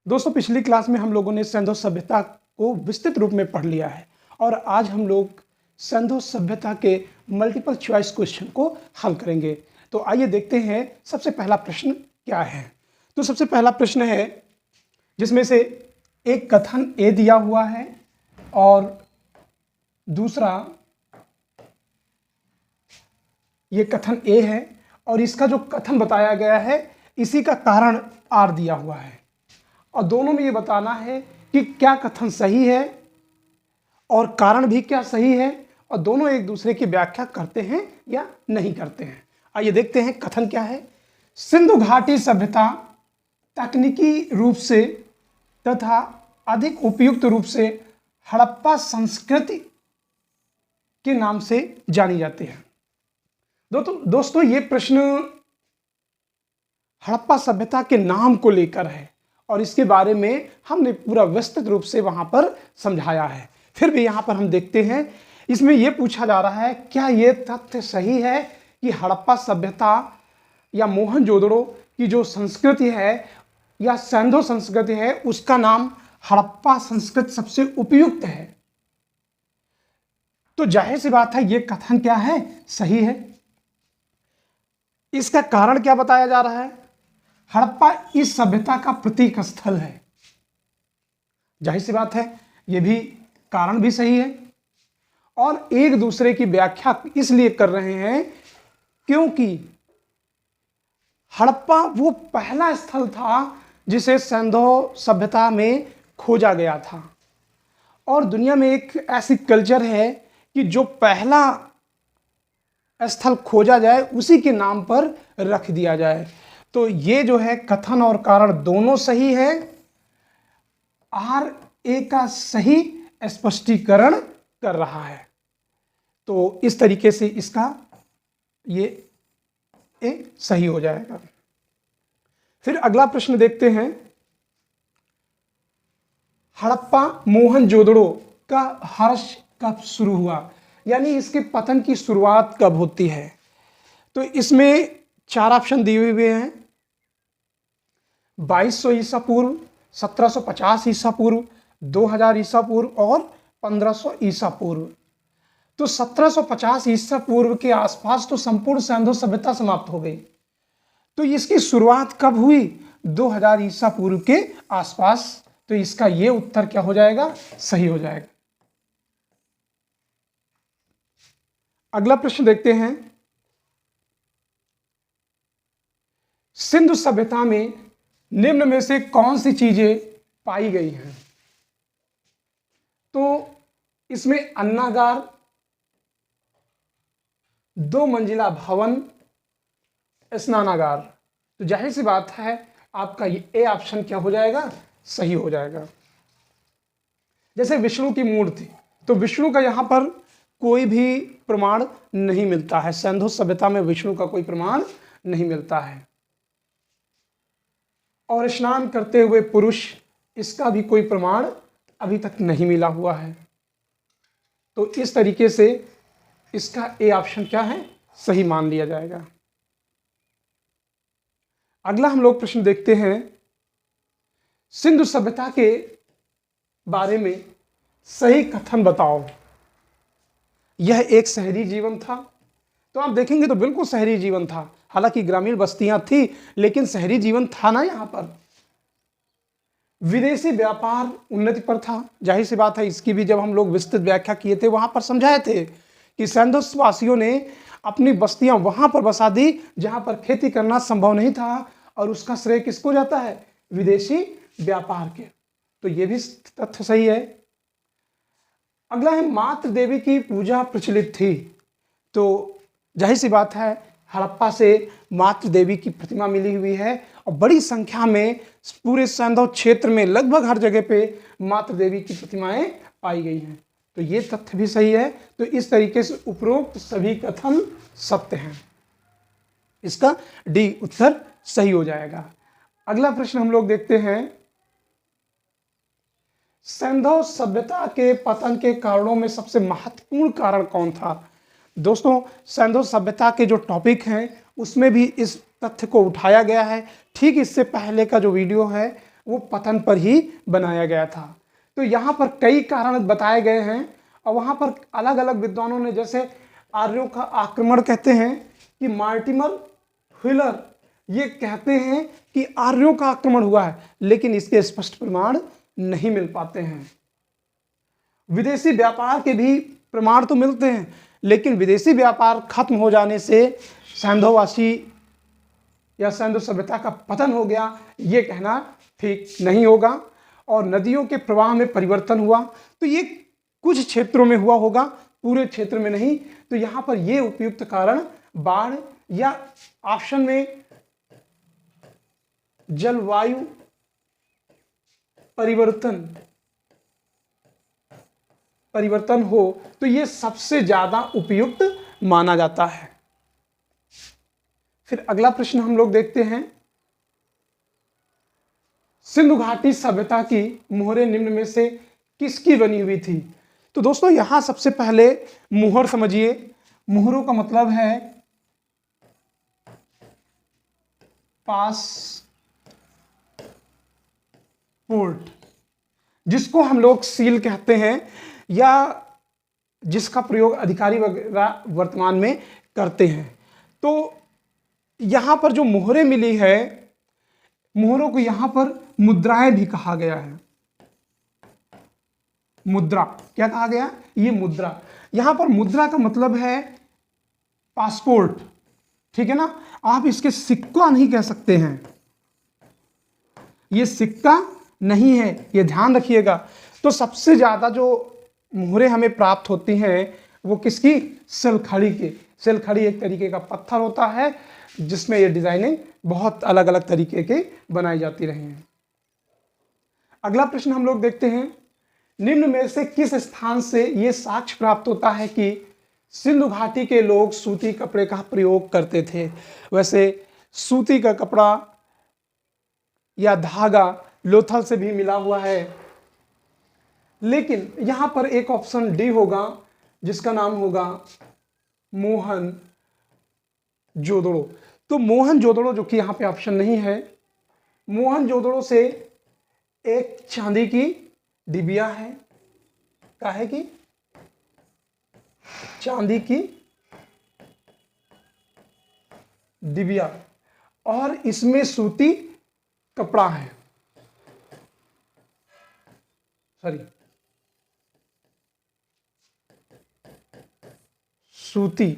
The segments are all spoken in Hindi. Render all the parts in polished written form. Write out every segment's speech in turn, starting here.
दोस्तों पिछली क्लास में हम लोगों ने सिंधु सभ्यता को विस्तृत रूप में पढ़ लिया है और आज हम लोग सिंधु सभ्यता के मल्टीपल चॉइस क्वेश्चन को हल करेंगे। तो आइए देखते हैं सबसे पहला प्रश्न क्या है। तो सबसे पहला प्रश्न है जिसमें से एक कथन ए दिया हुआ है और दूसरा ये कथन ए है और इसका जो कथन बताया गया है इसी का कारण आर दिया हुआ है और दोनों में ये बताना है कि क्या कथन सही है और कारण भी क्या सही है और दोनों एक दूसरे की व्याख्या करते हैं या नहीं करते हैं। आइए देखते हैं कथन क्या है। सिंधु घाटी सभ्यता तकनीकी रूप से तथा अधिक उपयुक्त रूप से हड़प्पा संस्कृति के नाम से जानी जाती है। दोस्तों ये प्रश्न हड़प्पा सभ्यता के नाम को लेकर है और इसके बारे में हमने पूरा विस्तृत रूप से वहां पर समझाया है। फिर भी यहां पर हम देखते हैं इसमें यह पूछा जा रहा है क्या यह तथ्य सही है कि हड़प्पा सभ्यता या मोहनजोदड़ो की जो संस्कृति है या सिंधु संस्कृति है उसका नाम हड़प्पा संस्कृति सबसे उपयुक्त है। तो जाहिर सी बात है यह कथन क्या है, सही है। इसका कारण क्या बताया जा रहा है, हड़प्पा इस सभ्यता का प्रतीक स्थल है। जाहिर सी बात है यह भी कारण भी सही है और एक दूसरे की व्याख्या इसलिए कर रहे हैं क्योंकि हड़प्पा वो पहला स्थल था जिसे सिंधु सभ्यता में खोजा गया था और दुनिया में एक ऐसी कल्चर है कि जो पहला स्थल खोजा जाए उसी के नाम पर रख दिया जाए। तो ये जो है कथन और कारण दोनों सही है। आर ए का सही स्पष्टीकरण कर रहा है। तो इस तरीके से इसका ये ए सही हो जाएगा। फिर अगला प्रश्न देखते हैं। हड़प्पा मोहनजोदड़ो का हर्ष कब शुरू हुआ, यानी इसके पतन की शुरुआत कब होती है। तो इसमें 4 ऑप्शन दिए हुए हैं। 2200 ईसा पूर्व, 1750 ईसा पूर्व, 2000 ईसा पूर्व और 1500 ईसा पूर्व। तो 1750 ईसा पूर्व के आसपास तो संपूर्ण सिंधु सभ्यता समाप्त हो गई। तो इसकी शुरुआत कब हुई, 2000 ईसा पूर्व के आसपास। तो इसका यह उत्तर क्या हो जाएगा, सही हो जाएगा। अगला प्रश्न देखते हैं। सिंधु सभ्यता में निम्न में से कौन सी चीजें पाई गई हैं। तो इसमें अन्नागार, 2 मंजिला भवन, स्नानागार। तो जाहिर सी बात है आपका ये ए ऑप्शन क्या हो जाएगा, सही हो जाएगा। जैसे विष्णु की मूर्ति, तो विष्णु का यहां पर कोई भी प्रमाण नहीं मिलता है। सिंधु सभ्यता में विष्णु का कोई प्रमाण नहीं मिलता है। और स्नान करते हुए पुरुष, इसका भी कोई प्रमाण अभी तक नहीं मिला हुआ है। तो इस तरीके से इसका ए ऑप्शन क्या है, सही मान लिया जाएगा। अगला हम लोग प्रश्न देखते हैं। सिंधु सभ्यता के बारे में सही कथन बताओ। यह एक शहरी जीवन था। तो आप देखेंगे तो बिल्कुल शहरी जीवन था। हालांकि ग्रामीण बस्तियां थी लेकिन शहरी जीवन था ना। यहां पर विदेशी व्यापार उन्नति पर था। जाहिर सी बात है इसकी भी जब हम लोग विस्तृत व्याख्या किए थे वहां पर समझाए थे कि सिंधु वासियों ने अपनी बस्तियां वहां पर बसा दी जहां पर खेती करना संभव नहीं था और उसका श्रेय किसको जाता है, विदेशी व्यापार के। तो यह भी तथ्य सही है। अगला है मातृ देवी की पूजा प्रचलित थी। तो जाहिर सी बात है हड़प्पा से मातृ देवी की प्रतिमा मिली हुई है और बड़ी संख्या में पूरे सिंधु क्षेत्र में लगभग हर जगह पे मातृ देवी की प्रतिमाएं पाई गई हैं। तो ये तथ्य भी सही है। तो इस तरीके से उपरोक्त सभी कथन सत्य हैं। इसका डी उत्तर सही हो जाएगा। अगला प्रश्न हम लोग देखते हैं। सिंधु सभ्यता के पतन के कारणों में सबसे महत्वपूर्ण कारण कौन था। दोस्तों सिंधु सभ्यता के जो टॉपिक हैं उसमें भी इस तथ्य को उठाया गया है। ठीक इससे पहले का जो वीडियो है वो पतन पर ही बनाया गया था। तो यहाँ पर कई कारण बताए गए हैं और वहाँ पर अलग अलग विद्वानों ने, जैसे आर्यों का आक्रमण कहते हैं कि मार्टिमर व्हीलर ये कहते हैं कि आर्यों का आक्रमण हुआ है, लेकिन इसके स्पष्ट प्रमाण नहीं मिल पाते हैं। विदेशी व्यापार के भी प्रमाण तो मिलते हैं, लेकिन विदेशी व्यापार खत्म हो जाने से सैंधोवासी या सैंधो सभ्यता का पतन हो गया, ये कहना ठीक नहीं होगा। और नदियों के प्रवाह में परिवर्तन हुआ, तो ये कुछ क्षेत्रों में हुआ होगा, पूरे क्षेत्र में नहीं। तो यहाँ पर ये उपयुक्त कारण बाढ़ या ऑप्शन में जलवायु परिवर्तन हो, तो ये सबसे ज्यादा उपयुक्त माना जाता है। फिर अगला प्रश्न हम लोग देखते हैं, सिंधु घाटी सभ्यता की मोहरें निम्न में से किसकी बनी हुई थी? तो दोस्तों यहां सबसे पहले मोहर समझिए। मोहरों का मतलब है पासपोर्ट, जिसको हम लोग सील कहते हैं या जिसका प्रयोग अधिकारी वगैरह वर्तमान में करते हैं। तो यहां पर जो मोहरें मिली है, मोहरों को यहां पर मुद्राएं भी कहा गया है। मुद्रा क्या कहा गया? ये मुद्रा। यहां पर मुद्रा का मतलब है पासपोर्ट, ठीक है ना। आप इसके सिक्का नहीं कह सकते हैं, ये सिक्का नहीं है, ये ध्यान रखिएगा। तो सबसे ज्यादा जो मोहरें हमें प्राप्त होती हैं वो किसकी? सिलखड़ी के। सिलखड़ी एक तरीके का पत्थर होता है जिसमें ये डिजाइनिंग बहुत अलग अलग तरीके के बनाई जाती रही हैं। अगला प्रश्न हम लोग देखते हैं, निम्न में से किस स्थान से ये साक्ष्य प्राप्त होता है कि सिंधु घाटी के लोग सूती कपड़े का प्रयोग करते थे? वैसे सूती का कपड़ा या धागा लोथल से भी मिला हुआ है, लेकिन यहां पर एक ऑप्शन डी होगा जिसका नाम होगा मोहन जोदड़ो। तो मोहन जोदड़ो जो कि यहां पे ऑप्शन नहीं है, मोहन जोदड़ो से एक चांदी की डिबिया है, काहे की? चांदी की डिबिया, और इसमें सूती कपड़ा है, सॉरी सूती।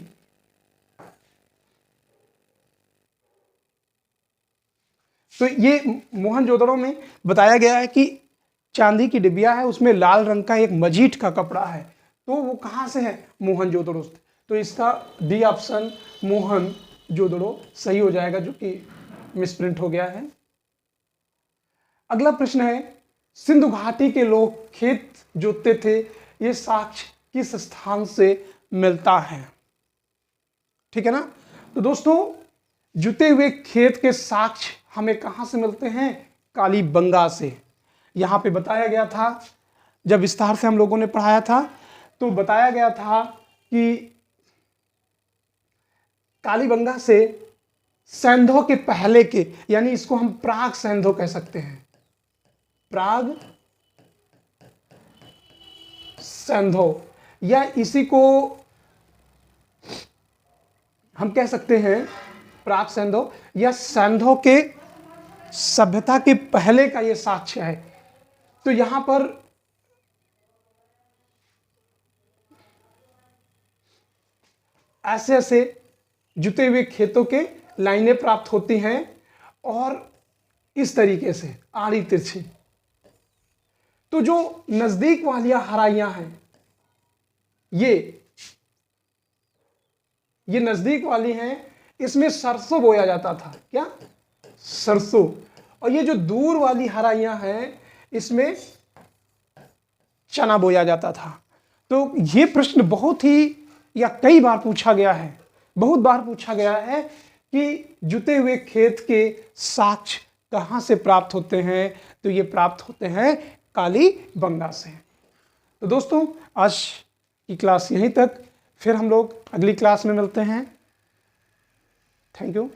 तो ये मोहनजोदड़ो में बताया गया है कि चांदी की डिबिया है, उसमें लाल रंग का एक मजीठ का कपड़ा है। तो वो कहां से है? मोहनजोदड़ो से। तो इसका डी ऑप्शन मोहनजोदड़ो सही हो जाएगा, जो कि मिसप्रिंट हो गया है। अगला प्रश्न है, सिंधु घाटी के लोग खेत जोतते थे, ये साक्ष्य किस स्थान से मिलता है? ठीक है ना। तो दोस्तों जुते हुए खेत के साक्ष्य हमें कहां से मिलते हैं? कालीबंगा से। यहां पे बताया गया था, जब विस्तार से हम लोगों ने पढ़ाया था तो बताया गया था कि कालीबंगा से सैंधो के पहले के, यानी इसको हम प्राग सैंधो कह सकते हैं, प्राग सैंधो, या इसी को हम कह सकते हैं प्राग सैंधो या सैंधो के सभ्यता के पहले का ये साक्ष्य है। तो यहां पर ऐसे ऐसे जुते हुए खेतों के लाइनें प्राप्त होती हैं और इस तरीके से आड़ी तिरछी। तो जो नजदीक वाली हराइयां हैं, ये नजदीक वाली हैं, इसमें सरसों बोया जाता था। क्या? सरसों। और ये जो दूर वाली हराइयां हैं, इसमें चना बोया जाता था। तो ये प्रश्न बहुत ही या कई बार पूछा गया है, बहुत बार पूछा गया है कि जुते हुए खेत के साक्ष्य कहां से प्राप्त होते हैं? तो ये प्राप्त होते हैं कालीबंगा से। तो दोस्तों आज की क्लास यहीं तक, फिर हम लोग अगली क्लास में मिलते हैं। Thank you.